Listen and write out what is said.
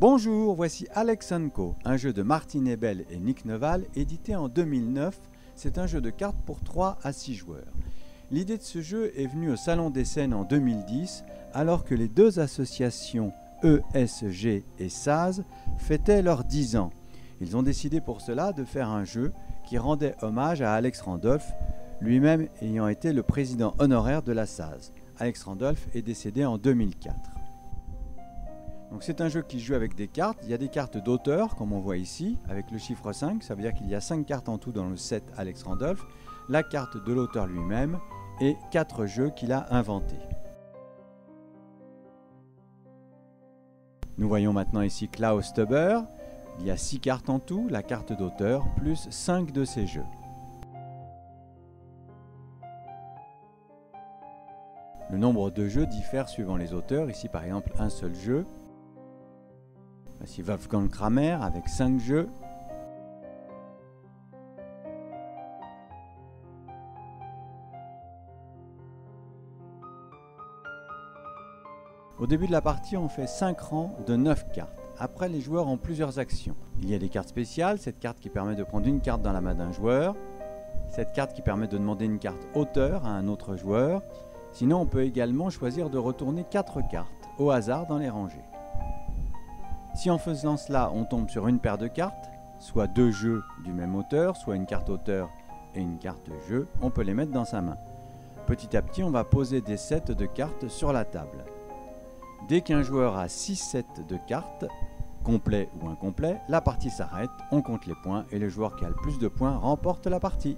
Bonjour, voici Alex & Co, un jeu de Martin Ebel et Nick Neval, édité en 2009. C'est un jeu de cartes pour 3 à 6 joueurs. L'idée de ce jeu est venue au Salon des Scènes en 2010, alors que les deux associations ESG et SAZ fêtaient leurs 10 ans. Ils ont décidé pour cela de faire un jeu qui rendait hommage à Alex Randolph, lui-même ayant été le président honoraire de la SAZ. Alex Randolph est décédé en 2004. Donc c'est un jeu qui se joue avec des cartes. Il y a des cartes d'auteur, comme on voit ici, avec le chiffre 5. Ça veut dire qu'il y a 5 cartes en tout dans le set Alex Randolph, la carte de l'auteur lui-même et 4 jeux qu'il a inventés. Nous voyons maintenant ici Klaus Teuber. Il y a 6 cartes en tout, la carte d'auteur, plus 5 de ses jeux. Le nombre de jeux diffère suivant les auteurs. Ici par exemple un seul jeu. Voici Wolfgang Kramer avec 5 jeux. Au début de la partie, on fait 5 rangs de 9 cartes. Après, les joueurs ont plusieurs actions. Il y a des cartes spéciales, cette carte qui permet de prendre une carte dans la main d'un joueur. Cette carte qui permet de demander une carte auteur à un autre joueur. Sinon, on peut également choisir de retourner 4 cartes au hasard dans les rangées. Si en faisant cela, on tombe sur une paire de cartes, soit 2 jeux du même auteur, soit une carte auteur et une carte jeu, on peut les mettre dans sa main. Petit à petit, on va poser des sets de cartes sur la table. Dès qu'un joueur a 6 sets de cartes, complets ou incomplets, la partie s'arrête, on compte les points et le joueur qui a le plus de points remporte la partie.